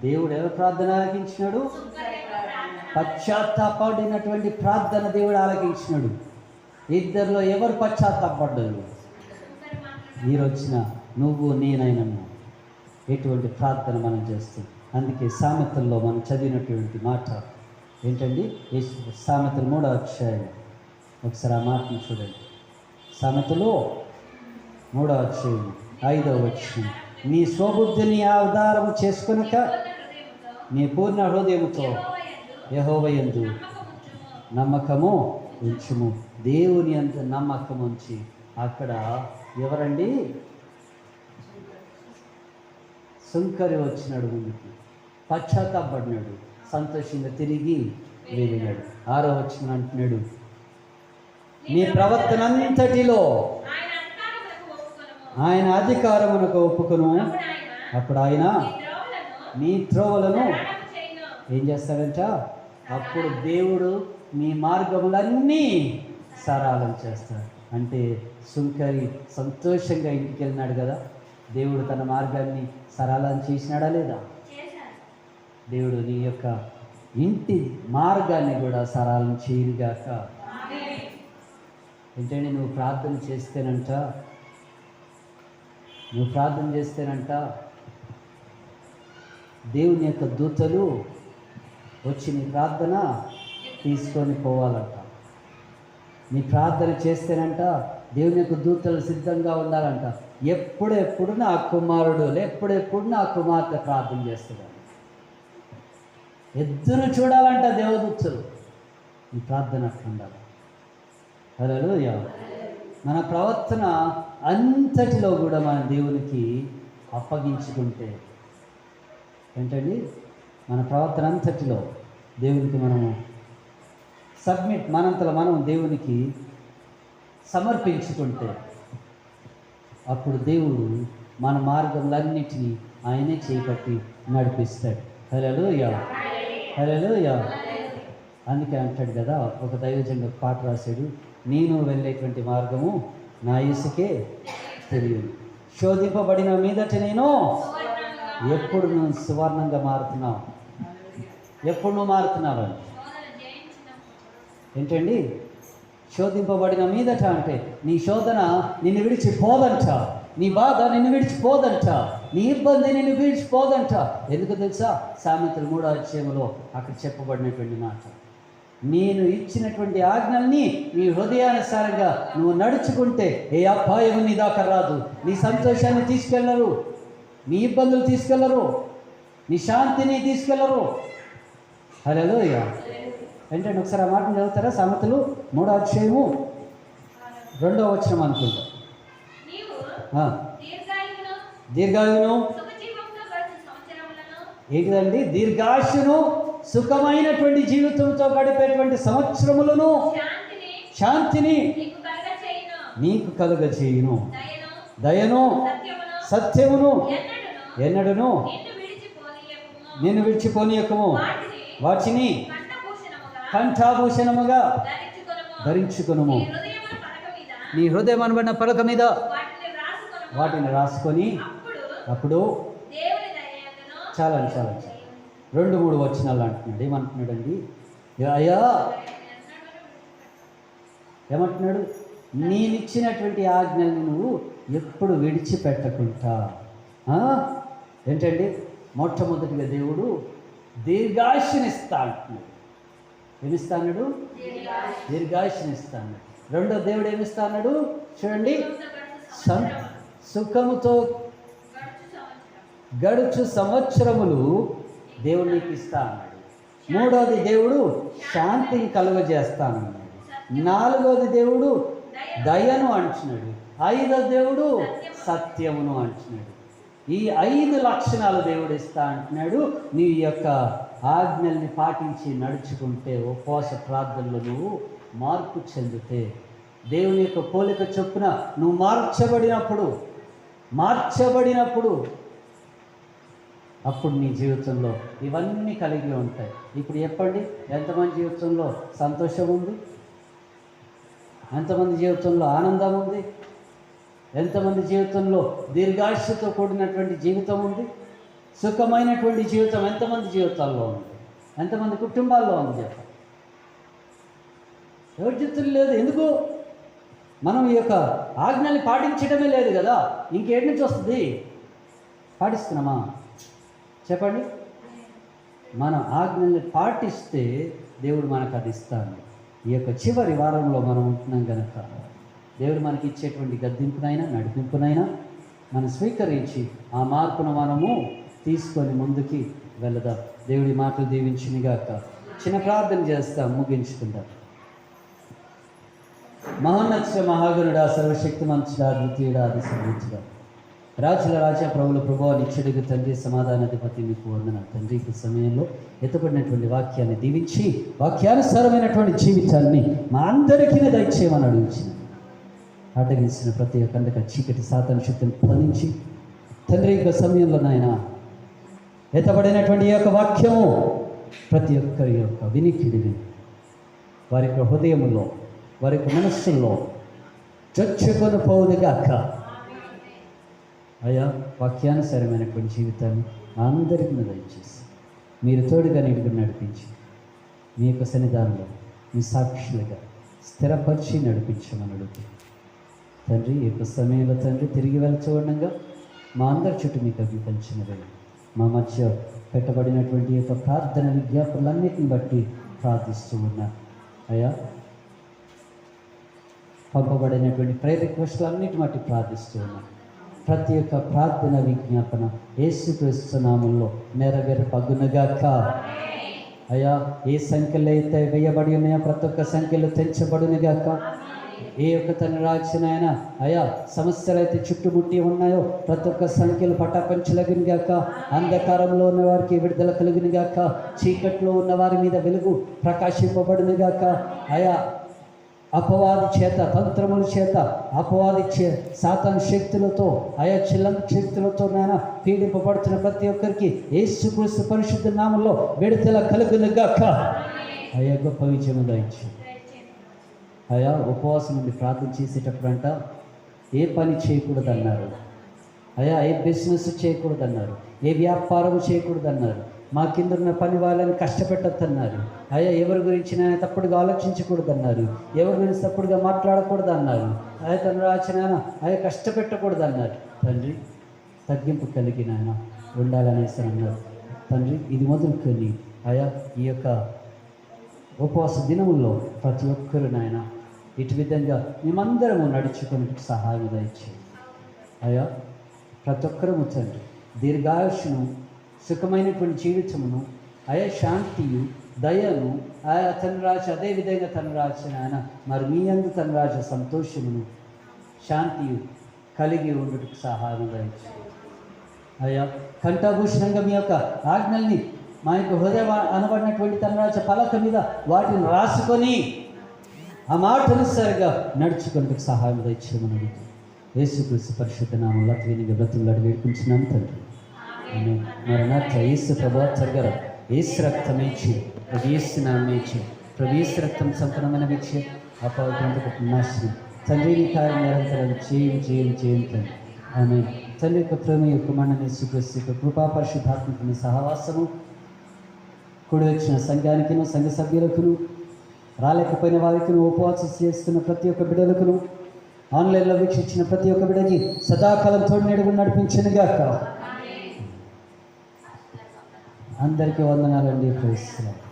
దేవుడు ఎవరు ప్రార్థన ఆలకించినాడు? పశ్చాత్తాపడినటువంటి ప్రార్థన దేవుడు ఆలకించినాడు. ఇద్దరిలో ఎవరు పశ్చాత్తాపడ్డారు? ఈరొచ్చిన నువ్వు నేనైనను ఎటువంటి ప్రార్థన మనం చేస్తాం. అందుకే సామెతల్లో మనం చదివినటువంటి మాట ఏంటండి? సామెతలు 3వ అధ్యాయం. ఒకసారి ఆ మాటను చూడండి. సామెతలు 3వ అధ్యాయం 5వ వచనం. నీ స్వబుద్ధిని ఆధారము చేసుకొనక నీ పూర్ణ హృదయముతో యెహోవా యందు నమ్మకము ఉంచుము. దేవుని అంత నమ్మకం ఉంచి. అక్కడ ఎవరండి? సుంకరి వచ్చినాడు, ముందుకి పశ్చాత్తాపడినాడు, సంతోషంగా తిరిగి వెళ్ళినాడు. 6వ వచనం అంటున్నాడు, నీ ప్రవర్తన అంతటిలో ఆయన అధికారమునకు ఒప్పుకొను, అప్పుడు ఆయన నీ త్రోవలను ఏం చేస్తాడంట? అప్పుడు దేవుడు నీ మార్గములన్నీ సరళం చేస్తాడు. అంటే సుంకరి సంతోషంగా ఇంటికి వెళ్ళినాడు కదా, దేవుడు తన మార్గాన్ని సరళం చేసినాడా లేదా? దేవుడు నీ యొక్క ఇంటి మార్గాన్ని కూడా సరళం చేయనుగాక. ఏంటంటే నువ్వు ప్రార్థన చేస్తేనంట దేవుని యొక్క దూతలు వచ్చి నీ ప్రార్థన తీసుకొని పోవాలంట. నీ ప్రార్థన చేస్తేనంట దేవుని యొక్క దూతలు సిద్ధంగా ఉండాలంట. ఎప్పుడెప్పుడు నా కుమారుడు, ఎప్పుడెప్పుడు నా కుమార్తె ప్రార్థన చేస్తున్నాడు, ఎదురు చూడాలంట దేవదూతలు. నీ ప్రార్థన అట్లా ఉండాలి. హల్లెలూయా. మన ప్రవర్తన అంతటిలో కూడా మన దేవునికి అప్పగించుకుంటే ఏంటండి, మన ప్రవర్తన అంతటిలో దేవునికి మనము సబ్మిట్, మనంతలో మనం దేవునికి సమర్పించుకుంటే అప్పుడు దేవుడు మన మార్గములన్నిటినీ ఆయనే చేపట్టి నడిపిస్తాడు. హల్లెలూయా, హల్లెలూయా. అందుకే అంటాడు కదా, ఒక దైవజనుడు పాట రాశాడు, నేను వెళ్ళేటువంటి మార్గము నా యేసుకే తెలియదు, శోధింపబడిన మీదట నేను ఎప్పుడు నువ్వు సువర్ణంగా మారుతున్నావు. ఎప్పుడు నువ్వు మారుతున్నావని ఏంటండి? శోధింపబడిన మీదట అంటే నీ శోధన నిన్ను విడిచిపోదంట, నీ బాధ నిన్ను విడిచిపోదంట, నీ ఇబ్బంది నిన్ను విడిచిపోదంట. ఎందుకు తెలుసా? సామెతలు 3వ అధ్యాయంలో అక్కడ చెప్పబడినటువంటి మాట, నేను ఇచ్చినటువంటి ఆజ్ఞల్ని నీ హృదయానుసారంగా నువ్వు నడుచుకుంటే ఏ అపాయం నీ దాకా రాదు. నీ సంతోషాన్ని తీసుకెళ్లరు, నీ ఇబ్బందులు తీసుకెళ్లరు, నీ శాంతిని తీసుకెళ్లరు. హల్లెలూయా. ఏంటంటే ఒకసారి ఆ మాటను చదువుతారా? సామెతలు 3వ అధ్యాయము 2వ వచనం అనుకుంటా. దీర్ఘాయును ఏంటిదండి? దీర్ఘాయును, సుఖమైనటువంటి జీవితంతో గడిపేటువంటి సంవత్సరములను, శాంతిని నీకు కలుగచేయును, దయను సత్యమును సత్యమును ఎన్నడును ఎన్నడును నిన్ను నిన్ను విడిచిపోనీయకుము. విడిచిపోనీయకము. వాటిని వాటిని కంఠభూషణముగా కంఠాభూషణముగా ధరించుకొనుము. ధరించుకొనుము. నీ హృదయమున పలక మీద నీ హృదయం అనబడిన పలక మీద వాటిని వ్రాసుకొనుము. వాటిని రాసుకొని అప్పుడు అప్పుడు దేవుని దయయందును చాలండి చాలండి 2-3 వచనాలు అంటున్నాడు. ఏమంటున్నాడండి? అయ్యా ఏమంటున్నాడు? నేనిచ్చినటువంటి ఆజ్ఞల్ని నువ్వు ఎప్పుడు విడిచిపెట్టకుండా ఏంటండి? మొట్టమొదటిగా దేవుడు దీర్ఘాయుష్నిస్తా అంటున్నాడు. ఏమిస్తా అన్నాడు? దీర్ఘాయుష్నిస్తా అన్నాడు. రెండో దేవుడు ఏమిస్తా అన్నాడు? చూడండి, సుఖముతో గడుచు సంవత్సరములు దేవుడు నీకు ఇస్తా అన్నాడు. మూడోది దేవుడు శాంతిని కలుగజేస్తానన్నాడు. నాలుగోది దేవుడు దయను అంటున్నాడు. ఐదో దేవుడు సత్యమును అంటున్నాడు. ఈ 5 లక్షణాలు దేవుడు ఇస్తా అంటున్నాడు. నీ యొక్క ఆజ్ఞల్ని పాటించి నడుచుకుంటే, ఉపవాస ప్రార్థనలో నువ్వు మార్పు చెందితే, దేవుని యొక్క పోలిక చొప్పున నువ్వు మార్చబడినప్పుడు అప్పుడు నీ జీవితంలో ఇవన్నీ కలిగి ఉంటాయి. ఇప్పుడు చెప్పండి, ఎంతమంది జీవితంలో సంతోషం ఉంది? ఎంతమంది జీవితంలో ఆనందం ఉంది? ఎంతమంది జీవితంలో దీర్ఘాయుష్తో కూడినటువంటి జీవితం ఉంది? సుఖమైనటువంటి జీవితం ఎంతమంది జీవితాల్లో ఉంది? ఎంతమంది కుటుంబాల్లో ఉంది? చెప్పండి. ఎవరి జీవితం లేదు. ఎందుకు? మనం ఈ యొక్క ఆజ్ఞల్ని పాటించడమే లేదు కదా. ఇంకేటి నుంచి వస్తుంది? పాటిస్తున్నామా? చెప్పండి. మన ఆజ్ఞల్ని పాటిస్తే దేవుడు మనకు అది ఇస్తాడు. ఈ యొక్క చివరి వారంలో మనం ఉంటున్నాం కనుక దేవుడు మనకి ఇచ్చేటువంటి గద్దింపునైనా నడిపింపునైనా మనం స్వీకరించి ఆ మార్పును మనము తీసుకొని ముందుకి వెళదాం. దేవుడి మాటలు దీవించునిగాక. చిన్న ప్రార్థన చేస్తాం, ముగించుకుందాం. మహోన్నత మహాగణుడా, సర్వశక్తిమంతుడా, ద్వితీయుడా, ఆది సంభూతుడా, రాజుల రాజా, ప్రభుల ప్రభువా, నిత్యుడికి తండ్రి, సమాధానాధిపతి, మీకు వందనాలు తండ్రి. ఈ సమయంలో ఎత్తబడినటువంటి వాక్యాన్ని దీవించి వాక్యానుసారమైనటువంటి జీవితాన్ని మా అందరికీ దయచేయమని అడుగుచిన అడ్డగించిన ప్రతి ఒక్క చీకటి సాతాను శక్తిని ఫలించి తండ్రి, యొక్క సమయంలో నాయన ఎత్తబడినటువంటి ఈ యొక్క వాక్యము ప్రతి ఒక్కరి యొక్క వినికిడిని వారి యొక్క హృదయంలో, వారి యొక్క మనస్సుల్లో చొచ్చుకొని పోవునుగాక. అయ్యా, వాక్యానుసారమైనటువంటి జీవితాన్ని అందరికీ దయచేసి మీరు తోడుగా నీటిగా నడిపించి మీ యొక్క సన్నిధానంలో మీ సాక్షులుగా స్థిరపరిచి నడిపించమని అడుగుతుంది తండ్రి. ఈ యొక్క సమయంలో తండ్రి తిరిగి వెళ్తుండగా మా అందరి చుట్టూ మీకు అభిపించినవి మా మధ్య పెట్టబడినటువంటి యొక్క ప్రార్థన విజ్ఞాపనలన్నిటిని బట్టి ప్రార్థిస్తూ ఉన్నా. అయ్యా, పంపబడినటువంటి ప్రేయర్ రిక్వెస్ట్లు అన్నిటి బట్టి ప్రార్థిస్తూ ఉన్నా. ప్రతి ఒక్క ప్రార్థన విజ్ఞాపన యేసుక్రీస్తు నామములో నెరవేరపగునుగాక. అయ్యా, ఏ సంఖ్యలు అయితే వేయబడి ఉన్నాయో ప్రతి ఒక్క సంఖ్యలు తెంచబడునుగాక. ఏ యొక్క తన రాజ్యనైనా అయా సమస్యలు అయితే చుట్టుముట్టి ఉన్నాయో ప్రతి ఒక్క సంఖ్యలు పటాపంచలగునుగాక. అంధకారంలో ఉన్న వారికి విడుదల కలుగునుగాక. చీకట్లో ఉన్న వారి మీద వెలుగు ప్రకాశింపబడునుగాక. అయా, అపవాది చేత, తంత్రముల చేత, అపవాది సాతాను శక్తులతో, అయా చిల్లం శక్తులతో నాయన పీడింపబడుతున్న ప్రతి ఒక్కరికి యేసుక్రీస్తు పరిశుద్ధ నామములో విడుదల కలుగునుగాక. అయా, గొప్ప విజయము దయచేయండి. అయా, ఉపవాసం నుండి ప్రార్థన చేసేటప్పుడంట ఏ పని చేయకూడదన్నారు. అయా, ఏ బిజినెస్ చేయకూడదన్నారు, ఏ వ్యాపారం చేయకూడదన్నారు. మా కింద ఉన్న పని వాళ్ళని కష్టపెట్టద్దన్నారు. అయ్యా, ఎవరి గురించి నేను తప్పుడుగా ఆలోచించకూడదన్నారు. ఎవరి గురించి తప్పుడుగా మాట్లాడకూడదన్నారు. అయ్యా, తన రాచిన అయ్యా కష్టపెట్టకూడదన్నారు. తండ్రి, తగ్గింపు కలిగిన ఆయన ఉండాలనేసి అన్నారు. తండ్రి, ఇది మొదలుకొని అయ్యా ఈ యొక్క ఉపవాస దినముల్లో ప్రతి ఒక్కరు నాయన ఇటు విధంగా మేమందరము నడుచుకునే సహాయం దయచేయండి. అయ్యా, ప్రతి ఒక్కరూ తండ్రి దీర్ఘాయుష్ను, సుఖమైనటువంటి జీవితమును, అయా శాంతియు, దయను, ఆయా తన రాజు అదేవిధంగా తన రాజు ఆయన మరి మీ అందు తన రాజు సంతోషమును, శాంతియు కలిగి ఉండుటకు సహాయం దయచేయండి. అయ్యా, కంఠభూషణంగా మీ యొక్క ఆజ్ఞల్ని మా యొక్క హృదయం అనబడినటువంటి తన రాజు పలక మీద వాటిని రాసుకొని ఆ మాటనుసారిగా నడుచుకుంటూ సహాయం దయచేయమని అడుగుతుంది. యేసుక్రీస్తు పరిశుద్ధ నామంలో అతివినిగా బ్రతుకులాడి వేడుకుంటున్నాను తండ్రి. ఆమేన్. మరణాత యేసు ప్రభా త్వరగా యేసు రక్తం ఇచ్చి ప్రభు యేసు నామం ఇచ్చి ప్రభు యేసు రక్తం సంపూర్ణమైన ఇచ్చి అపవిత్రతకు నాశనం తండ్రి నీ కార్యం నిరంతరం చేయం తండ్రి. ఆమె తండ్రి యొక్క ప్రేమ యొక్క కుమారుని యేసుక్రీస్తు యొక్క కృపా పరిశుద్ధాత్మకుని సహవాసము కూడి వచ్చిన సంఘానికిను సంఘ సభ్యులకును రాలేకపోయిన వారికిను ఉపవాసం చేస్తున్న ప్రతి ఒక్క బిడ్డలకును ఆన్లైన్లో వీక్షించిన ప్రతి ఒక్క బిడ్డకి సదాకాలం తోడు నేడుగు నడిపించనుగాక. అందరికీ వందనాలండి. Praise the lord.